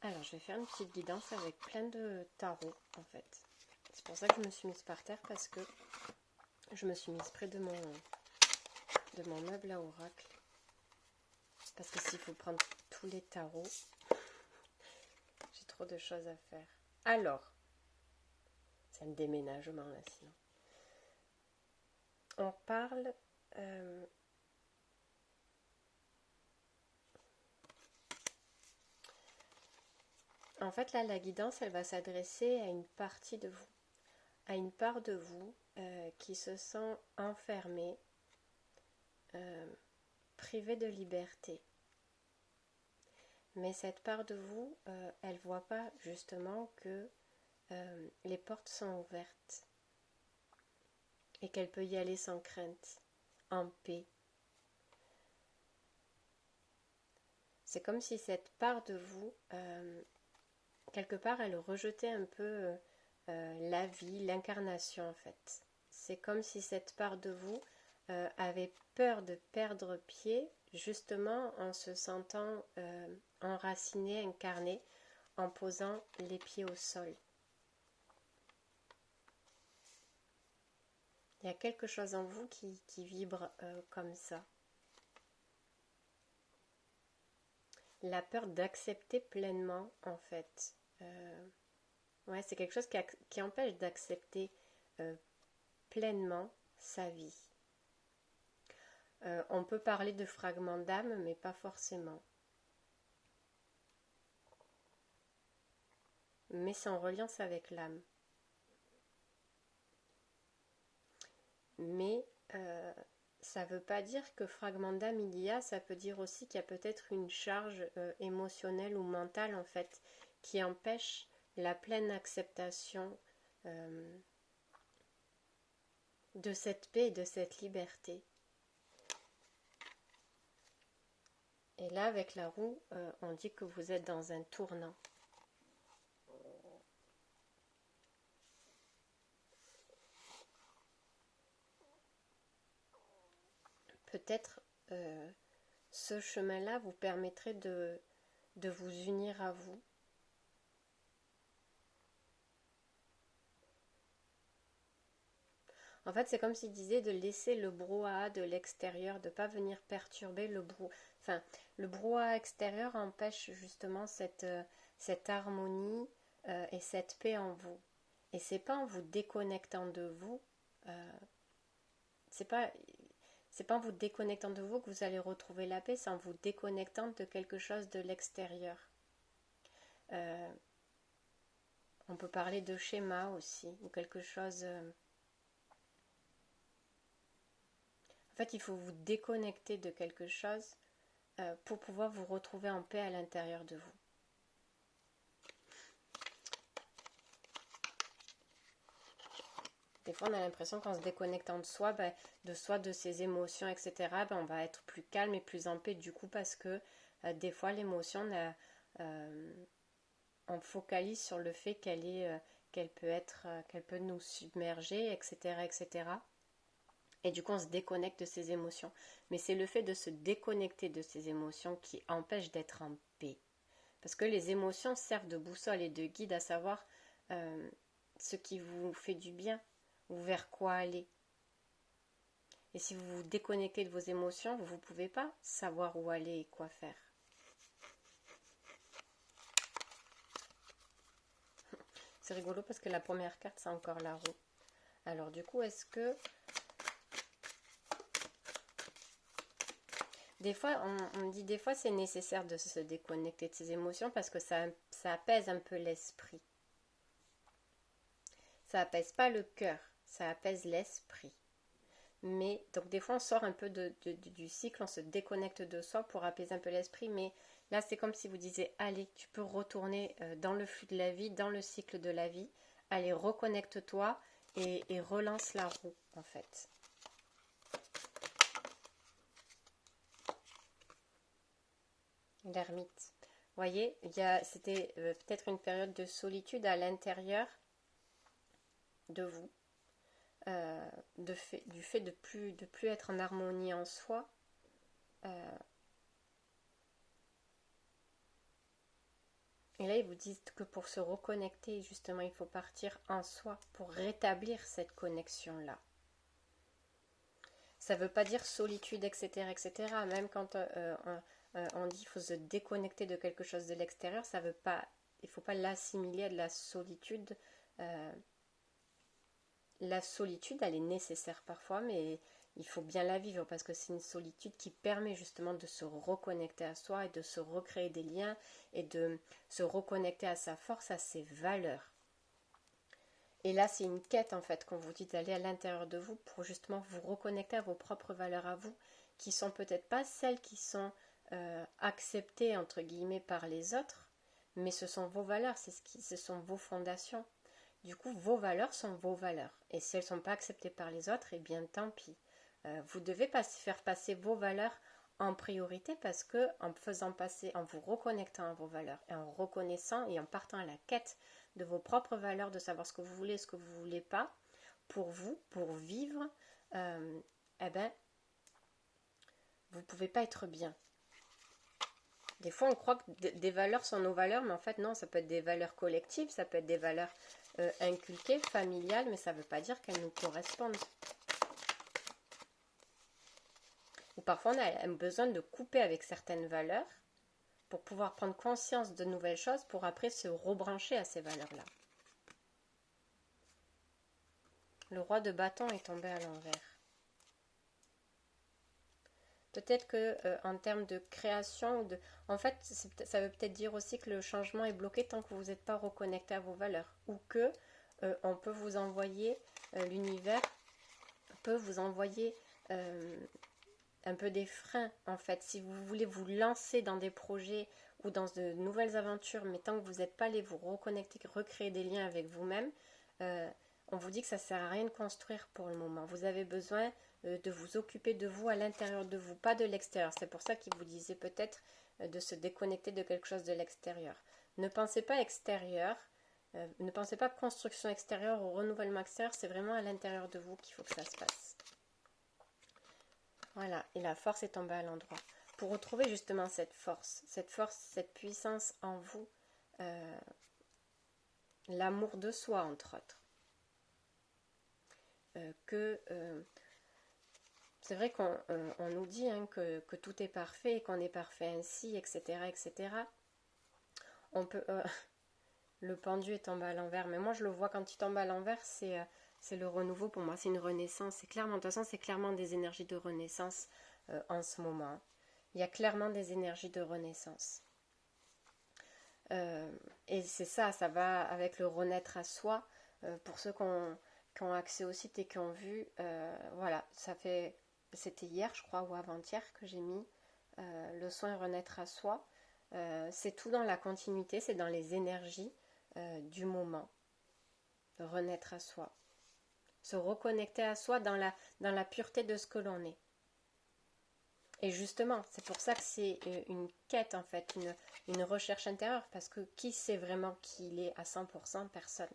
Alors, je vais faire une petite guidance avec plein de tarots, en fait. C'est pour ça que je me suis mise par terre, parce que je me suis mise près de mon meuble à oracle. Parce que s'il faut prendre tous les tarots, j'ai trop de choses à faire. Alors, c'est un déménagement là, sinon. On parle... En fait, là, la guidance, elle va s'adresser à une partie de vous, à une part de vous qui se sent enfermée, privée de liberté. Mais cette part de vous, elle ne voit pas justement que les portes sont ouvertes et qu'elle peut y aller sans crainte, en paix. C'est comme si cette part de vous, quelque part, elle rejetait un peu la vie, l'incarnation en fait. C'est comme si cette part de vous avait peur de perdre pied, justement en se sentant enracinée, incarnée, en posant les pieds au sol. Il y a quelque chose en vous qui vibre comme ça. La peur d'accepter pleinement, en fait. Ouais, c'est quelque chose qui empêche d'accepter pleinement sa vie. On peut parler de fragments d'âme, mais pas forcément. Mais c'est en reliance avec l'âme. Mais ça ne veut pas dire que fragment d'âme il y a, ça peut dire aussi qu'il y a peut-être une charge émotionnelle ou mentale en fait, qui empêche la pleine acceptation de cette paix et de cette liberté. Et là, avec la roue, on dit que vous êtes dans un tournant. Peut-être ce chemin-là vous permettrait de vous unir à vous. En fait, c'est comme s'il disait de laisser le brouhaha de l'extérieur, de ne pas venir perturber le brouhaha. Enfin, le brouhaha extérieur empêche justement cette harmonie et cette paix en vous. Et c'est pas en vous déconnectant de vous, c'est pas en vous déconnectant de vous que vous allez retrouver la paix, c'est en vous déconnectant de quelque chose de l'extérieur. On peut parler de schéma aussi, ou quelque chose... En fait, il faut vous déconnecter de quelque chose pour pouvoir vous retrouver en paix à l'intérieur de vous. Des fois, on a l'impression qu'en se déconnectant de soi, de ses émotions, etc., on va être plus calme et plus en paix du coup parce que des fois, l'émotion, on focalise sur le fait qu'elle peut nous submerger, etc., etc. Et du coup, on se déconnecte de ses émotions. Mais c'est le fait de se déconnecter de ses émotions qui empêche d'être en paix. Parce que les émotions servent de boussole et de guide à savoir ce qui vous fait du bien ou vers quoi aller. Et si vous vous déconnectez de vos émotions, vous ne pouvez pas savoir où aller et quoi faire. C'est rigolo parce que la première carte, c'est encore la roue. Alors du coup, est-ce que... Des fois, on me dit des fois c'est nécessaire de se déconnecter de ses émotions parce que ça apaise un peu l'esprit. Ça apaise pas le cœur, ça apaise l'esprit. Mais donc des fois on sort un peu du cycle, on se déconnecte de soi pour apaiser un peu l'esprit, mais là c'est comme si vous disiez allez, tu peux retourner dans le flux de la vie, dans le cycle de la vie, allez reconnecte-toi et relance la roue en fait. L'ermite. Vous voyez, c'était peut-être une période de solitude à l'intérieur de vous, du fait de plus être en harmonie en soi. Et là, ils vous disent que pour se reconnecter, justement, il faut partir en soi pour rétablir cette connexion-là. Ça ne veut pas dire solitude, etc., etc. Même quand on dit qu'il faut se déconnecter de quelque chose de l'extérieur, ça veut pas, il ne faut pas l'assimiler à de la solitude. La solitude, elle est nécessaire parfois, mais il faut bien la vivre parce que c'est une solitude qui permet justement de se reconnecter à soi et de se recréer des liens et de se reconnecter à sa force, à ses valeurs. Et là, c'est une quête en fait qu'on vous dit d'aller à l'intérieur de vous pour justement vous reconnecter à vos propres valeurs à vous, qui sont peut-être pas celles qui sont acceptées entre guillemets par les autres, mais ce sont vos valeurs, ce sont vos fondations. Du coup, vos valeurs sont vos valeurs. Et si elles ne sont pas acceptées par les autres, eh bien tant pis. Vous devez faire passer vos valeurs en priorité parce que en faisant passer, en vous reconnectant à vos valeurs et en reconnaissant et en partant à la quête de vos propres valeurs, de savoir ce que vous voulez, ce que vous ne voulez pas, pour vous, pour vivre, eh ben, vous ne pouvez pas être bien. Des fois, on croit que des valeurs sont nos valeurs, mais en fait, non, ça peut être des valeurs collectives, ça peut être des valeurs inculquées, familiales, mais ça ne veut pas dire qu'elles nous correspondent. Ou parfois, on a besoin de couper avec certaines valeurs pour pouvoir prendre conscience de nouvelles choses, pour après se rebrancher à ces valeurs-là. Le roi de bâton est tombé à l'envers. Peut-être que en termes de création, en fait, ça veut peut-être dire aussi que le changement est bloqué tant que vous n'êtes pas reconnecté à vos valeurs. Ou que on peut vous envoyer, l'univers peut vous envoyer un peu des freins, en fait. Si vous voulez vous lancer dans des projets ou dans de nouvelles aventures, mais tant que vous n'êtes pas allé vous reconnecter, recréer des liens avec vous-même, on vous dit que ça ne sert à rien de construire pour le moment. Vous avez besoin de vous occuper de vous à l'intérieur de vous, pas de l'extérieur. C'est pour ça qu'il vous disait peut-être de se déconnecter de quelque chose de l'extérieur. Ne pensez pas extérieur, ne pensez pas construction extérieure ou renouvellement extérieur, c'est vraiment à l'intérieur de vous qu'il faut que ça se passe. Voilà, et la force est tombée à l'endroit. Pour retrouver justement cette force, cette puissance en vous, l'amour de soi entre autres. C'est vrai qu'on nous dit que tout est parfait et qu'on est parfait ainsi, etc. etc. On peut, le pendu est tombé à l'envers, mais moi je le vois quand il tombe à l'envers, c'est le renouveau pour moi, c'est une renaissance. C'est clairement, de toute façon, c'est clairement des énergies de renaissance en ce moment. Il y a clairement des énergies de renaissance. Et c'est ça va avec le renaître à soi. Pour ceux qui ont accès au site et qui ont vu, voilà, c'était hier, je crois, ou avant-hier que j'ai mis le soin renaître à soi. C'est tout dans la continuité, c'est dans les énergies du moment. Renaître à soi. Se reconnecter à soi dans la pureté de ce que l'on est. Et justement, c'est pour ça que c'est une quête en fait, une recherche intérieure, parce que qui sait vraiment qui il est à 100%? Personne.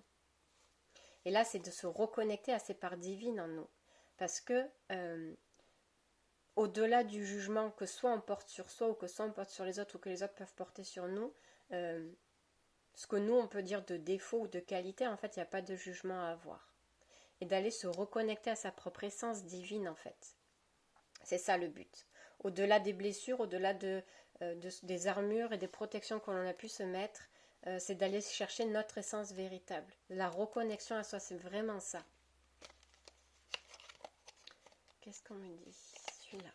Et là, c'est de se reconnecter à ces parts divines en nous. Parce que, au-delà du jugement que soit on porte sur soi, ou que soit on porte sur les autres, ou que les autres peuvent porter sur nous, ce que nous, on peut dire de défaut ou de qualité, en fait, il n'y a pas de jugement à avoir. Et d'aller se reconnecter à sa propre essence divine, en fait. C'est ça le but. Au-delà des blessures, au-delà des armures et des protections qu'on a pu se mettre, c'est d'aller chercher notre essence véritable. La reconnexion à soi, c'est vraiment ça. Qu'est-ce qu'on me dit? Celui-là.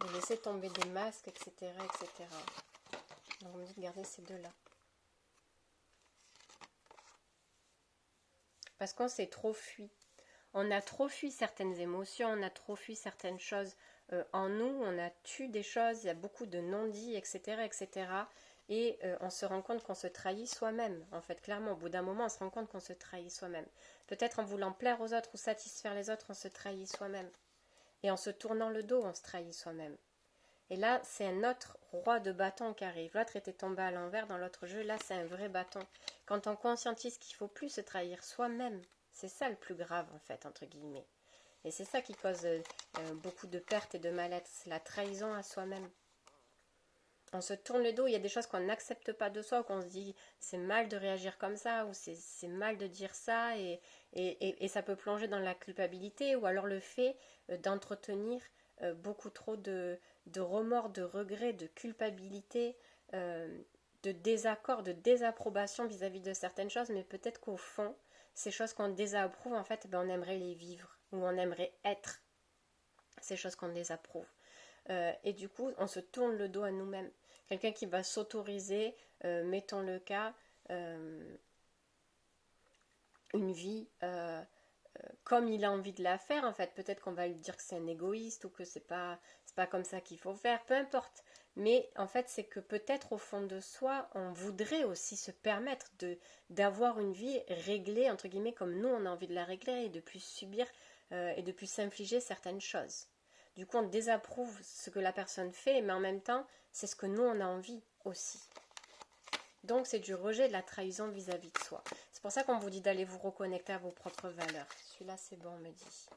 De laisser tomber des masques, etc. etc. Donc on me dit de garder ces deux-là. Parce qu'on s'est trop fui. On a trop fui certaines émotions, on a trop fui certaines choses en nous, on a tué des choses, il y a beaucoup de non-dits, etc. etc. Et on se rend compte qu'on se trahit soi-même. En fait, clairement, au bout d'un moment, on se rend compte qu'on se trahit soi-même. Peut-être en voulant plaire aux autres ou satisfaire les autres, on se trahit soi-même. Et en se tournant le dos, on se trahit soi-même. Et là, c'est un autre roi de bâton qui arrive. L'autre était tombé à l'envers dans l'autre jeu. Là, c'est un vrai bâton. Quand on conscientise qu'il ne faut plus se trahir soi-même, c'est ça le plus grave, en fait, entre guillemets. Et c'est ça qui cause beaucoup de pertes et de mal-être. C'est la trahison à soi-même. On se tourne le dos, il y a des choses qu'on n'accepte pas de soi, ou qu'on se dit c'est mal de réagir comme ça, ou c'est mal de dire ça, et ça peut plonger dans la culpabilité, ou alors le fait d'entretenir beaucoup trop de remords, de regrets, de culpabilité, de désaccord, de désapprobation vis-à-vis de certaines choses, mais peut-être qu'au fond, ces choses qu'on désapprouve, en fait, ben, on aimerait les vivre, ou on aimerait être ces choses qu'on désapprouve. Et du coup, on se tourne le dos à nous-mêmes. Quelqu'un qui va s'autoriser, mettons le cas, une vie comme il a envie de la faire, en fait. Peut-être qu'on va lui dire que c'est un égoïste ou que c'est pas comme ça qu'il faut faire, peu importe. Mais en fait, c'est que peut-être au fond de soi, on voudrait aussi se permettre d'avoir une vie réglée, entre guillemets, comme nous, on a envie de la régler et de plus subir et de plus s'infliger certaines choses. Du coup, on désapprouve ce que la personne fait, mais en même temps, c'est ce que nous, on a envie aussi. Donc, c'est du rejet, de la trahison vis-à-vis de soi. C'est pour ça qu'on vous dit d'aller vous reconnecter à vos propres valeurs. Celui-là, c'est bon, on me dit.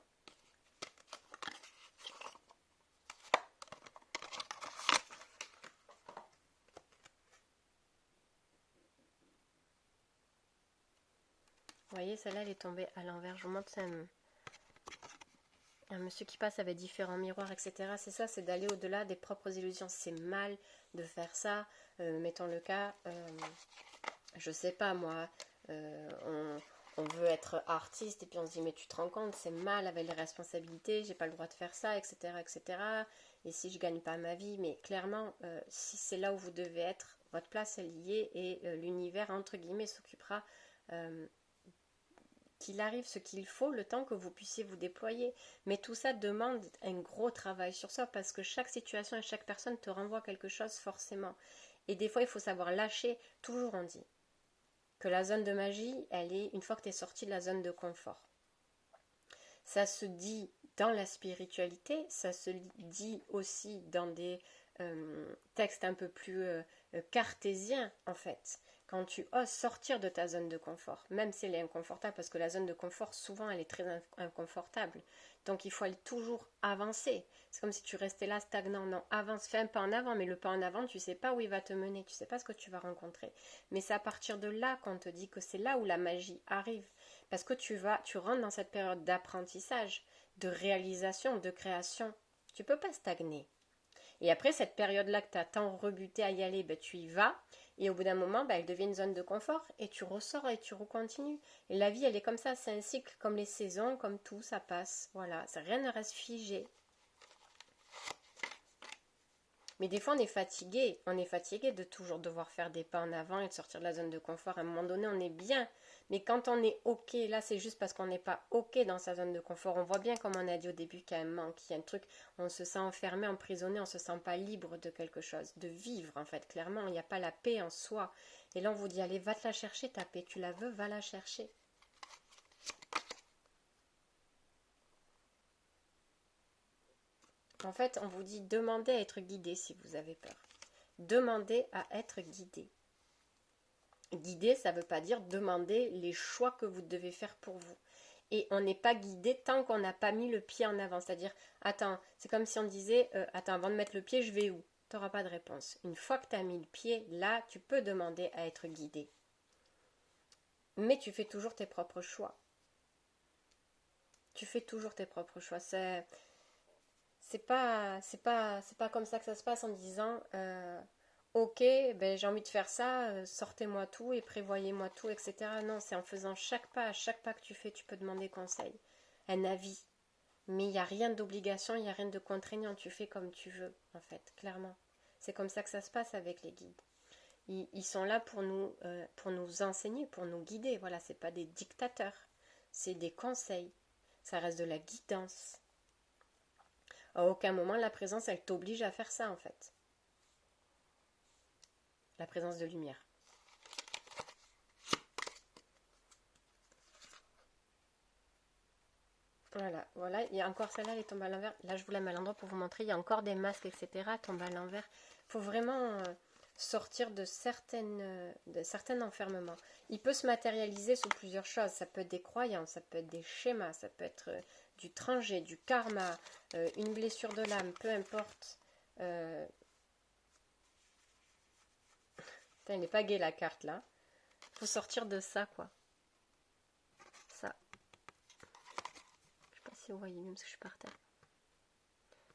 Vous voyez, celle-là, elle est tombée à l'envers. Je vous montre ça. Un monsieur qui passe avec différents miroirs, etc. C'est ça, c'est d'aller au-delà des propres illusions. C'est mal de faire ça. Mettons le cas, je sais pas moi, on veut être artiste et puis on se dit mais tu te rends compte, c'est mal avec les responsabilités, j'ai pas le droit de faire ça, etc. etc. Et si je gagne pas ma vie, mais clairement, si c'est là où vous devez être, votre place est liée et l'univers, entre guillemets, s'occupera qu'il arrive ce qu'il faut le temps que vous puissiez vous déployer. Mais tout ça demande un gros travail sur soi parce que chaque situation et chaque personne te renvoie quelque chose forcément. Et des fois, il faut savoir lâcher. Toujours on dit que la zone de magie, elle est une fois que tu es sorti de la zone de confort. Ça se dit dans la spiritualité, ça se dit aussi dans des textes un peu plus cartésiens en fait. Quand tu oses sortir de ta zone de confort, même si elle est inconfortable, parce que la zone de confort, souvent, elle est très inconfortable. Donc, il faut aller toujours avancer. C'est comme si tu restais là stagnant. Non, avance, fais un pas en avant, mais le pas en avant, tu ne sais pas où il va te mener, tu ne sais pas ce que tu vas rencontrer. Mais c'est à partir de là qu'on te dit que c'est là où la magie arrive. Parce que tu rentres dans cette période d'apprentissage, de réalisation, de création. Tu ne peux pas stagner. Et après cette période-là que tu as tant rebuté à y aller, ben, tu y vas. Et au bout d'un moment, ben, elle devient une zone de confort. Et tu ressors et tu recontinues. Et la vie, elle est comme ça. C'est un cycle comme les saisons, comme tout, ça passe. Voilà, rien ne reste figé. Mais des fois, on est fatigué. On est fatigué de toujours devoir faire des pas en avant et de sortir de la zone de confort. À un moment donné, on est bien. Mais quand on est OK, là, c'est juste parce qu'on n'est pas OK dans sa zone de confort. On voit bien, comme on a dit au début, qu'il y a un manque, qu'il y a un truc. On se sent enfermé, emprisonné, on ne se sent pas libre de quelque chose. De vivre, en fait. Clairement, il n'y a pas la paix en soi. Et là, on vous dit, allez, va te la chercher, ta paix. Tu la veux, va la chercher. En fait, on vous dit, demandez à être guidé si vous avez peur. Demandez à être guidé. Guider, ça ne veut pas dire demander les choix que vous devez faire pour vous. Et on n'est pas guidé tant qu'on n'a pas mis le pied en avant. C'est-à-dire, attends, c'est comme si on disait, attends, avant de mettre le pied, je vais où? Tu n'auras pas de réponse. Une fois que tu as mis le pied, là, tu peux demander à être guidé. Mais tu fais toujours tes propres choix. Tu fais toujours tes propres choix. C'est pas comme ça que ça se passe en disant ok, ben, j'ai envie de faire ça, sortez-moi tout et prévoyez-moi tout, etc. Non, c'est en faisant chaque pas, à chaque pas que tu fais, tu peux demander conseil, un avis. Mais il n'y a rien d'obligation, il n'y a rien de contraignant, tu fais comme tu veux, en fait, clairement. C'est comme ça que ça se passe avec les guides. Ils sont là pour nous enseigner, pour nous guider. Voilà, c'est pas des dictateurs, c'est des conseils. Ça reste de la guidance. À aucun moment, la présence, elle t'oblige à faire ça, en fait. La présence de lumière. Voilà, il y a encore celle-là, elle tombe à l'envers. Là, je vous la mets à l'endroit pour vous montrer. Il y a encore des masques, etc. Tombe à l'envers. Il faut vraiment sortir de certains enfermements. Il peut se matérialiser sous plusieurs choses. Ça peut être des croyances, ça peut être des schémas, ça peut être du tranger, du karma, une blessure de l'âme, peu importe. Putain, il n'est pas gai la carte là. Faut sortir de ça, quoi. Ça. Je sais pas si vous voyez, même parce que je suis par terre.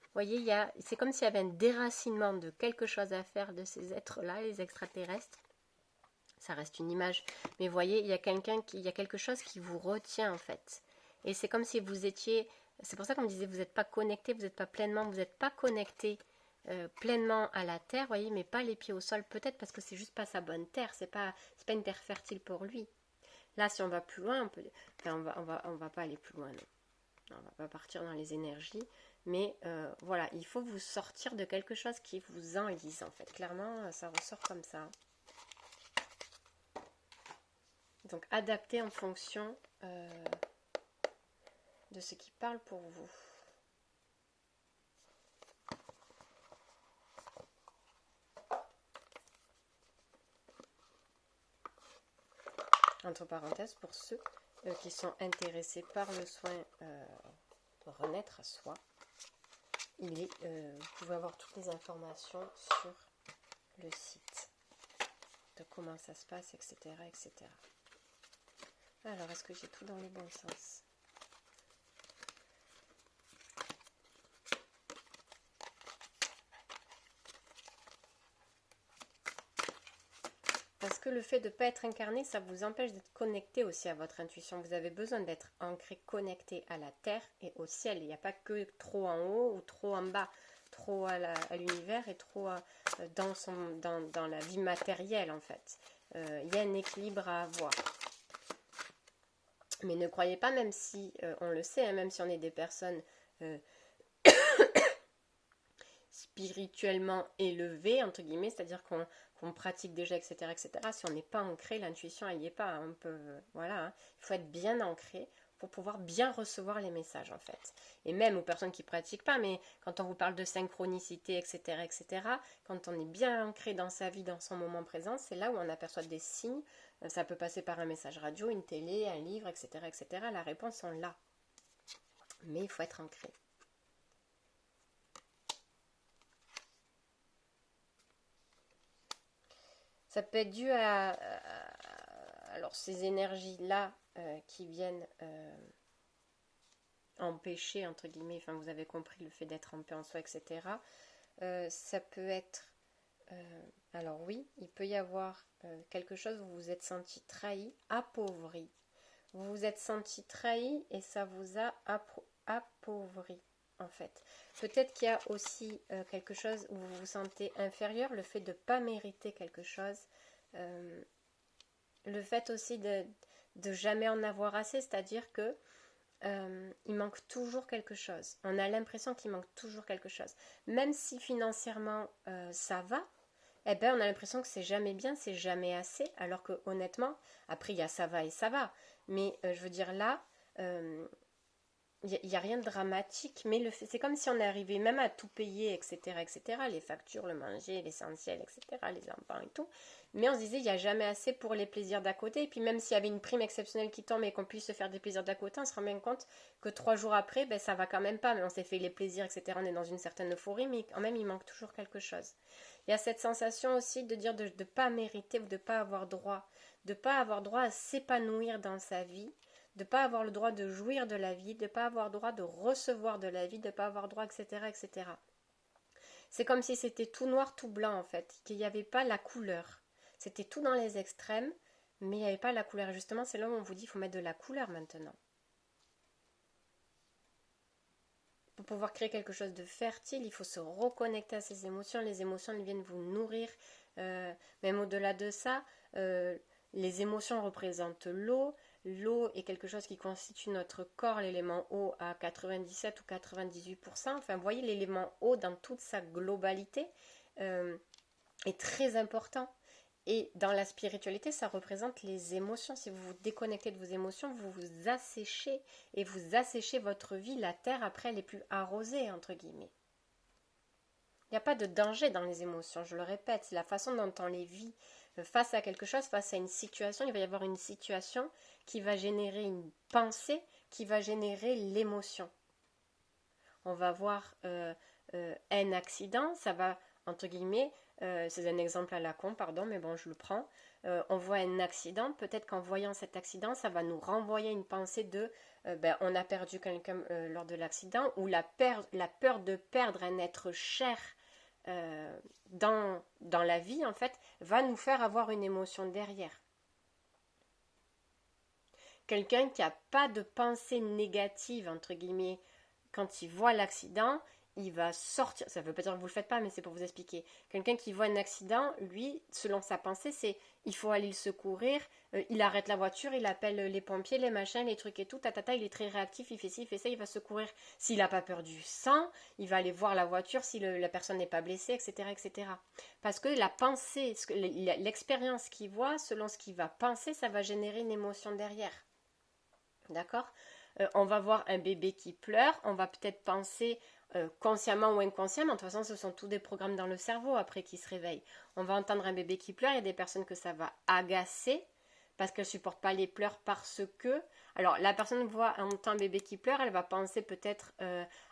Vous voyez, c'est comme s'il y avait un déracinement de quelque chose à faire de ces êtres-là, les extraterrestres. Ça reste une image. Mais vous voyez, il y a quelque chose qui vous retient en fait. Et c'est comme si vous étiez... C'est pour ça qu'on me disait, vous n'êtes pas connecté, vous n'êtes pas pleinement, vous n'êtes pas connecté pleinement à la terre, voyez, mais pas les pieds au sol. Peut-être parce que c'est juste pas sa bonne terre, c'est pas une terre fertile pour lui. Là, si on va plus loin, on va pas aller plus loin. Non, on va pas partir dans les énergies. Mais voilà, il faut vous sortir de quelque chose qui vous enlise en fait. Clairement, ça ressort comme ça. Donc, adaptez en fonction de ce qui parle pour vous. Entre parenthèses, pour ceux qui sont intéressés par le soin de renaître à soi, vous pouvez avoir toutes les informations sur le site de comment ça se passe, etc. etc. Alors, est-ce que j'ai tout dans le bon sens? Parce que le fait de ne pas être incarné, ça vous empêche d'être connecté aussi à votre intuition. Vous avez besoin d'être ancré, connecté à la terre et au ciel. Il n'y a pas que trop en haut ou trop en bas, trop à l'univers et trop dans la vie matérielle en fait. Il y a un équilibre à avoir. Mais ne croyez pas, même si on le sait, hein, même si on est des personnes spirituellement élevées, entre guillemets, c'est-à-dire qu'on pratique déjà, etc., etc., si on n'est pas ancré, l'intuition, elle n'y est pas. On peut, voilà, hein, il faut être bien ancré pour pouvoir bien recevoir les messages, en fait. Et même aux personnes qui ne pratiquent pas, mais quand on vous parle de synchronicité, etc., etc., quand on est bien ancré dans sa vie, dans son moment présent, c'est là où on aperçoit des signes. Ça peut passer par un message radio, une télé, un livre, etc., etc. La réponse, on l'a. Mais il faut être ancré. Ça peut être dû alors ces énergies-là qui viennent empêcher, entre guillemets, enfin vous avez compris le fait d'être en paix en soi, etc. Ça peut être... alors oui, il peut y avoir quelque chose où vous vous êtes senti trahi, appauvri. Vous vous êtes senti trahi et ça vous a appauvri, en fait. Peut-être qu'il y a aussi quelque chose où vous vous sentez inférieur, le fait de ne pas mériter quelque chose. Le fait aussi de jamais en avoir assez, c'est-à-dire que il manque toujours quelque chose. On a l'impression qu'il manque toujours quelque chose. Même si financièrement ça va, eh ben on a l'impression que c'est jamais bien, c'est jamais assez, alors que honnêtement, après il y a ça va et ça va. Mais je veux dire là, il n'y a rien de dramatique, mais c'est comme si on arrivait même à tout payer, etc., etc., les factures, le manger, l'essentiel, etc., les enfants et tout. Mais on se disait, il n'y a jamais assez pour les plaisirs d'à côté. Et puis même s'il y avait une prime exceptionnelle qui tombe et qu'on puisse se faire des plaisirs d'à côté, on se rend bien compte que 3 jours après, ben, ça va quand même pas. Mais on s'est fait les plaisirs, etc., on est dans une certaine euphorie, mais quand même, il manque toujours quelque chose. Il y a cette sensation aussi de dire de ne pas mériter ou de ne pas avoir droit. De ne pas avoir droit à s'épanouir dans sa vie. De ne pas avoir le droit de jouir de la vie, de ne pas avoir le droit de recevoir de la vie, de ne pas avoir le droit, etc., etc. C'est comme si c'était tout noir, tout blanc, en fait, qu'il n'y avait pas la couleur. C'était tout dans les extrêmes, mais il n'y avait pas la couleur. Et justement, c'est là où on vous dit qu'il faut mettre de la couleur maintenant. Pour pouvoir créer quelque chose de fertile, il faut se reconnecter à ses émotions. Les émotions, elles viennent vous nourrir. Même au-delà de ça, les émotions représentent l'eau. L'eau est quelque chose qui constitue notre corps, l'élément eau à 97 ou 98%. Enfin, vous voyez, l'élément eau dans toute sa globalité est très important. Et dans la spiritualité, ça représente les émotions. Si vous vous déconnectez de vos émotions, vous vous asséchez. Et vous asséchez votre vie. La terre, après, elle est plus arrosée, entre guillemets. Il n'y a pas de danger dans les émotions, je le répète. C'est la façon dont on les vit. Face à quelque chose, face à une situation, il va y avoir une situation qui va générer une pensée, qui va générer l'émotion. On va voir un accident, ça va entre guillemets, c'est un exemple à la con, pardon, mais bon, je le prends. On voit un accident, peut-être qu'en voyant cet accident, ça va nous renvoyer une pensée de on a perdu quelqu'un lors de l'accident, ou la peur de perdre un être cher dans la vie, en fait, va nous faire avoir une émotion derrière. Quelqu'un qui n'a pas de pensée négative, entre guillemets, quand il voit l'accident, il va sortir, ça ne veut pas dire que vous ne le faites pas, mais c'est pour vous expliquer. Quelqu'un qui voit un accident, lui, selon sa pensée, c'est il faut aller le secourir, il arrête la voiture, il appelle les pompiers, les machins, les trucs et tout, il est très réactif, il fait ci, il fait ça, il va secourir. S'il n'a pas peur du sang, il va aller voir la voiture si la personne n'est pas blessée, etc., etc. Parce que la pensée, l'expérience qu'il voit, selon ce qu'il va penser, ça va générer une émotion derrière. D'accord ? On va voir un bébé qui pleure, on va peut-être penser consciemment ou inconsciemment, de toute façon ce sont tous des programmes dans le cerveau après qui se réveillent. On va entendre un bébé qui pleure, il y a des personnes que ça va agacer parce qu'elles ne supportent pas les pleurs parce que... Alors la personne entend un bébé qui pleure, elle va penser peut-être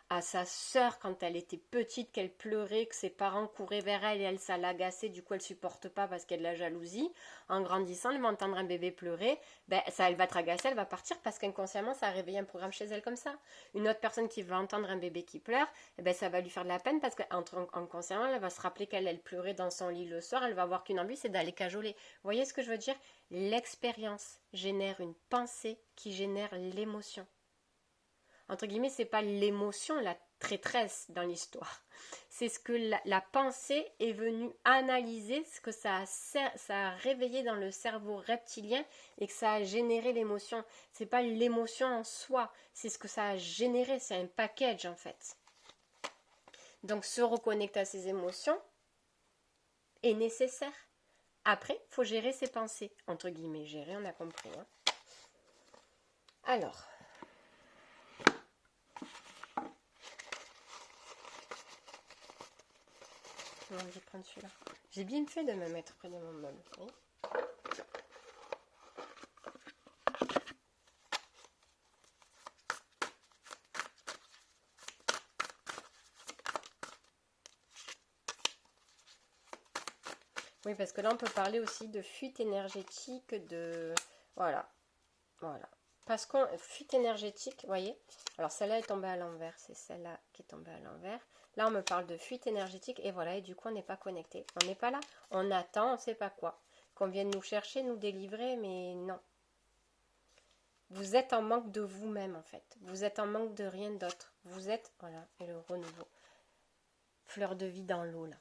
à sa sœur quand elle était petite, qu'elle pleurait, que ses parents couraient vers elle et elle, ça l'agaçait, du coup elle ne supporte pas parce qu'elle a de la jalousie. En grandissant, elle va entendre un bébé pleurer, ça, elle va être agacée, elle va partir parce qu'inconsciemment ça a réveillé un programme chez elle comme ça. Une autre personne qui va entendre un bébé qui pleure, ça va lui faire de la peine parce qu'inconsciemment elle va se rappeler qu'elle pleurait dans son lit le soir, elle va avoir qu'une envie, c'est d'aller cajoler. Vous voyez ce que je veux dire ? L'expérience génère une pensée qui génère l'émotion. Entre guillemets, c'est pas l'émotion la traîtresse dans l'histoire. C'est ce que la pensée est venue analyser, ce que ça a réveillé dans le cerveau reptilien et que ça a généré l'émotion. C'est pas l'émotion en soi, c'est ce que ça a généré, c'est un package en fait. Donc se reconnecter à ses émotions est nécessaire. Après, il faut gérer ses pensées. Entre guillemets, gérer, on a compris. Hein. Alors... je vais prendre celui-là. J'ai bien fait de me mettre près de mon meuble. Oui. Oui, parce que là, on peut parler aussi de fuite énergétique, de... Voilà. Parce qu'on... Fuite énergétique, vous voyez. Alors, celle-là est tombée à l'envers. C'est celle-là qui est tombée à l'envers. Là, on me parle de fuite énergétique. Et voilà, et du coup, on n'est pas connecté. On n'est pas là. On attend, on ne sait pas quoi. Qu'on vienne nous chercher, nous délivrer, mais non. Vous êtes en manque de vous-même, en fait. Vous êtes en manque de rien d'autre. Vous êtes... Voilà, et le renouveau. Fleur de vie dans l'eau, là.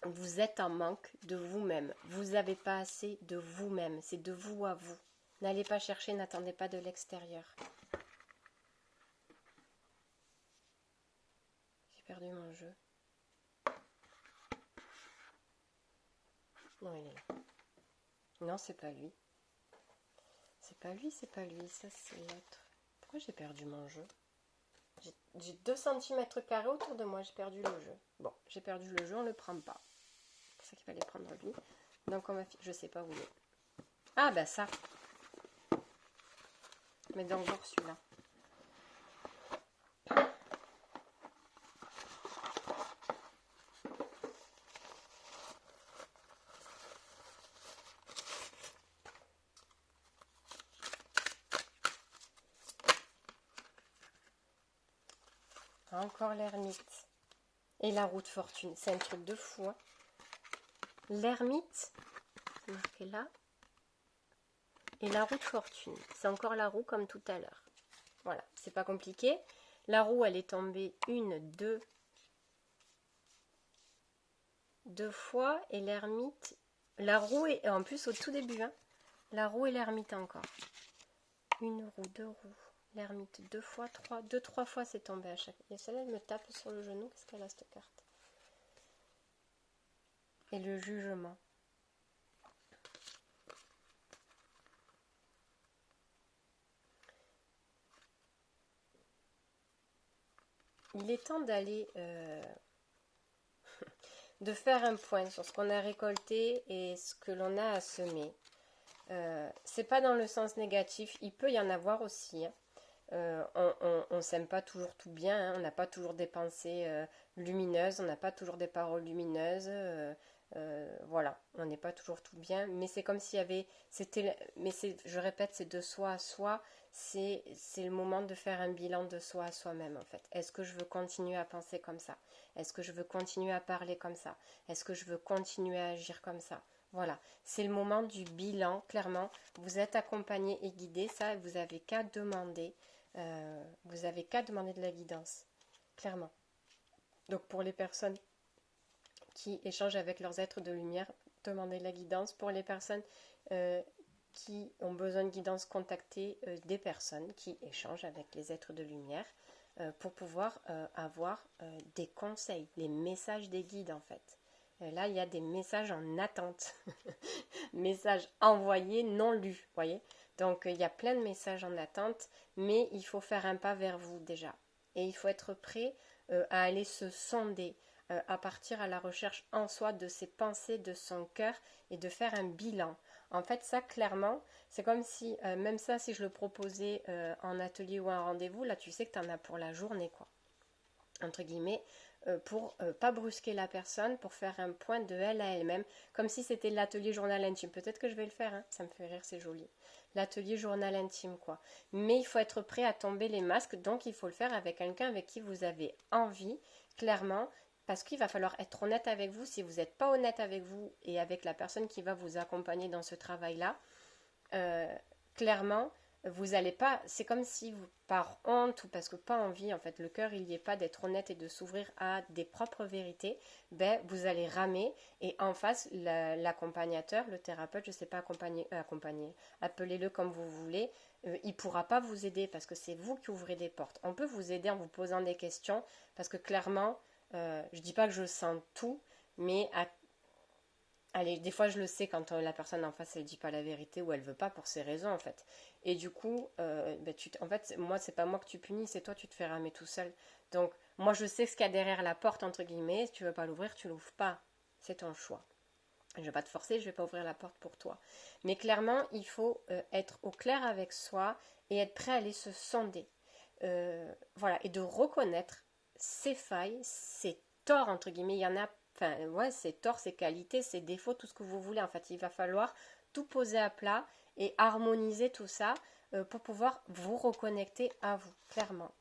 Vous êtes en manque de vous-même. Vous n'avez pas assez de vous-même. C'est de vous à vous. N'allez pas chercher, n'attendez pas de l'extérieur. J'ai perdu mon jeu. Non, il est là. Non, c'est pas lui. C'est pas lui, c'est pas lui. Ça, c'est l'autre. Pourquoi j'ai perdu mon jeu ? J'ai 2 cm² autour de moi. J'ai perdu le jeu. Bon, j'ai perdu le jeu, on ne le prend pas. C'est pour ça qu'il fallait prendre lui. Donc, on va... Je sais pas où il est. Ah, ben ça. Mais donc, voir celui-là. Encore l'ermite. Et la roue de fortune. C'est un truc de fou. Hein. L'ermite, c'est marqué là. Et la roue de fortune. C'est encore la roue comme tout à l'heure. Voilà, c'est pas compliqué. La roue, elle est tombée 1, 2 fois. Et l'ermite, la roue est en plus au tout début. Hein, la roue et l'ermite encore. 1 roue, 2 roues. L'ermite 2 fois, 3. 2-3 fois c'est tombé à chaque fois. Et celle-là, elle me tape sur le genou. Qu'est-ce qu'elle a cette carte? Et le jugement. Il est temps d'aller... de faire un point sur ce qu'on a récolté et ce que l'on a à semer. C'est pas dans le sens négatif. Il peut y en avoir aussi. Hein. On s'aime pas toujours tout bien, hein, on n'a pas toujours des pensées lumineuses, on n'a pas toujours des paroles lumineuses, voilà, on n'est pas toujours tout bien, mais c'est comme s'il y avait, mais je répète, c'est de soi à soi, c'est le moment de faire un bilan de soi à soi-même en fait. Est-ce que je veux continuer à penser comme ça? Est-ce que je veux continuer à parler comme ça? Est-ce que je veux continuer à agir comme ça? Voilà, c'est le moment du bilan, clairement. Vous êtes accompagné et guidé, ça, vous avez qu'à demander. Vous avez qu'à demander de la guidance, clairement. Donc pour les personnes qui échangent avec leurs êtres de lumière, demandez de la guidance. Pour les personnes qui ont besoin de guidance, contactez des personnes qui échangent avec les êtres de lumière pour pouvoir avoir des conseils, les messages des guides en fait. Là, il y a des messages en attente, messages envoyés, non lus, voyez. Donc, il y a plein de messages en attente, mais il faut faire un pas vers vous déjà. Et il faut être prêt à aller se sonder, à partir à la recherche en soi de ses pensées, de son cœur, et de faire un bilan. En fait, ça, clairement, c'est comme si, même ça, si je le proposais en atelier ou en rendez-vous, là, tu sais que tu en as pour la journée, quoi. Entre guillemets, pour pas brusquer la personne, pour faire un point de elle à elle-même, comme si c'était l'atelier journal intime. Peut-être que je vais le faire, hein, ça me fait rire, c'est joli. L'atelier journal intime, quoi. Mais il faut être prêt à tomber les masques, donc il faut le faire avec quelqu'un avec qui vous avez envie, clairement, parce qu'il va falloir être honnête avec vous. Si vous n'êtes pas honnête avec vous et avec la personne qui va vous accompagner dans ce travail-là, clairement, vous n'allez pas, c'est comme si vous, par honte ou parce que pas envie, en fait, le cœur, il n'y est pas d'être honnête et de s'ouvrir à des propres vérités, ben, vous allez ramer et en face, l'accompagnateur, le thérapeute, je ne sais pas, accompagner, appelez-le comme vous voulez, il ne pourra pas vous aider parce que c'est vous qui ouvrez des portes. On peut vous aider en vous posant des questions parce que clairement, je ne dis pas que je sens tout, mais allez, des fois je le sais quand la personne en face elle dit pas la vérité ou elle veut pas pour ses raisons en fait. Et du coup, ben, en fait, moi c'est pas moi que tu punis, c'est toi tu te fais ramer tout seul. Donc moi je sais ce qu'il y a derrière la porte entre guillemets. Si tu veux pas l'ouvrir, tu l'ouvres pas. C'est ton choix. Je vais pas te forcer, je vais pas ouvrir la porte pour toi. Mais clairement, il faut être au clair avec soi et être prêt à aller se sonder. Voilà, et de reconnaître ses failles, ses torts entre guillemets. Il y en a. Enfin, ouais, ses torts, ses qualités, ses défauts, tout ce que vous voulez. En fait, il va falloir tout poser à plat et harmoniser tout ça pour pouvoir vous reconnecter à vous, clairement.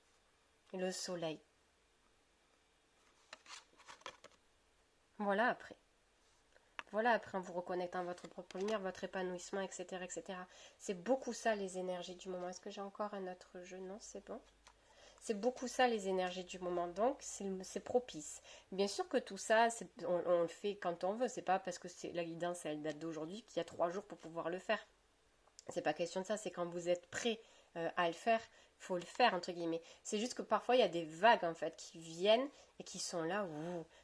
Le soleil. Voilà après. Voilà après en vous reconnectant à votre propre lumière, votre épanouissement, etc. etc. C'est beaucoup ça les énergies du moment. Est-ce que j'ai encore un autre jeu? Non, c'est bon. C'est beaucoup ça les énergies du moment, donc c'est propice. Bien sûr que tout ça, on le fait quand on veut, c'est pas parce que la guidance elle date d'aujourd'hui qu'il y a 3 jours pour pouvoir le faire. C'est pas question de ça, c'est quand vous êtes prêt à le faire, faut le faire entre guillemets. C'est juste que parfois il y a des vagues en fait qui viennent et qui sont là.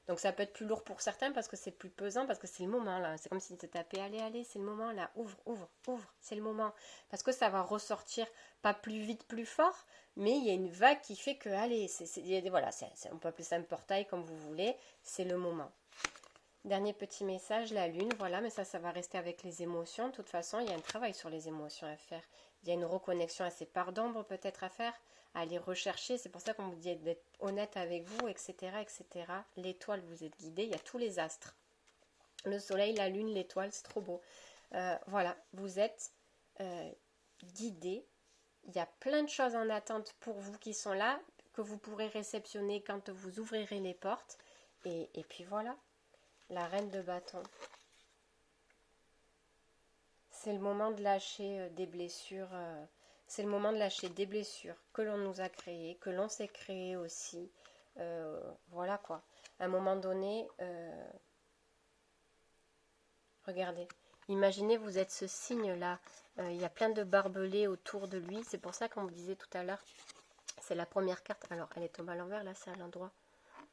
Donc ça peut être plus lourd pour certains parce que c'est plus pesant, parce que c'est le moment là. C'est comme si tu tapé, allez, c'est le moment là, ouvre, ouvre, ouvre, c'est le moment. Parce que ça va ressortir pas plus vite, plus fort, mais il y a une vague qui fait que, allez, voilà, on peut appeler ça un portail comme vous voulez, c'est le moment. Dernier petit message, la lune, voilà, mais ça va rester avec les émotions. De toute façon, il y a un travail sur les émotions à faire. Il y a une reconnexion à ces parts d'ombre peut-être à faire, à les rechercher. C'est pour ça qu'on vous dit d'être honnête avec vous, etc., etc. L'étoile, vous êtes guidé. Il y a tous les astres. Le soleil, la lune, l'étoile, c'est trop beau. Voilà, vous êtes guidé. Il y a plein de choses en attente pour vous qui sont là, que vous pourrez réceptionner quand vous ouvrirez les portes. Et puis voilà. La reine de bâton. C'est le moment de lâcher des blessures. C'est le moment de lâcher des blessures que l'on nous a créées, que l'on s'est créées aussi. Voilà quoi. À un moment donné, regardez. Imaginez, vous êtes ce signe-là. Il y a plein de barbelés autour de lui. C'est pour ça qu'on vous disait tout à l'heure, c'est la première carte. Alors, elle est tombée à l'envers, là, c'est à l'endroit.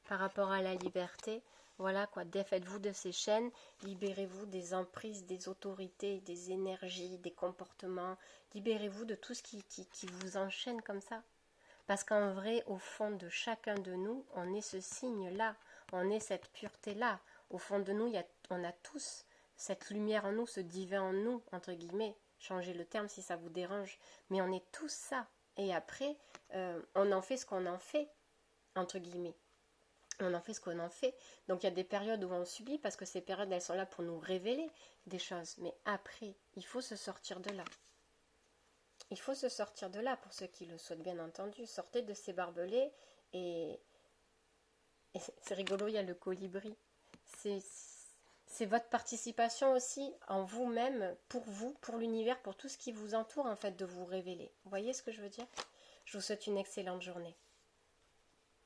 Par rapport à la liberté, voilà quoi, défaites-vous de ces chaînes, libérez-vous des emprises, des autorités, des énergies, des comportements, libérez-vous de tout ce qui vous enchaîne comme ça. Parce qu'en vrai, au fond de chacun de nous, on est ce signe-là, on est cette pureté-là. Au fond de nous, on a tous cette lumière en nous, ce divin en nous, entre guillemets. Changez le terme si ça vous dérange, mais on est tous ça. Et après, on en fait ce qu'on en fait, entre guillemets. On en fait ce qu'on en fait. Donc il y a des périodes où on subit parce que ces périodes, elles sont là pour nous révéler des choses. Mais après, il faut se sortir de là. Il faut se sortir de là pour ceux qui le souhaitent, bien entendu. Sortez de ces barbelés et c'est rigolo, il y a le colibri. C'est votre participation aussi en vous-même, pour l'univers, pour tout ce qui vous entoure, en fait, de vous révéler. Vous voyez ce que je veux dire? Je vous souhaite une excellente journée.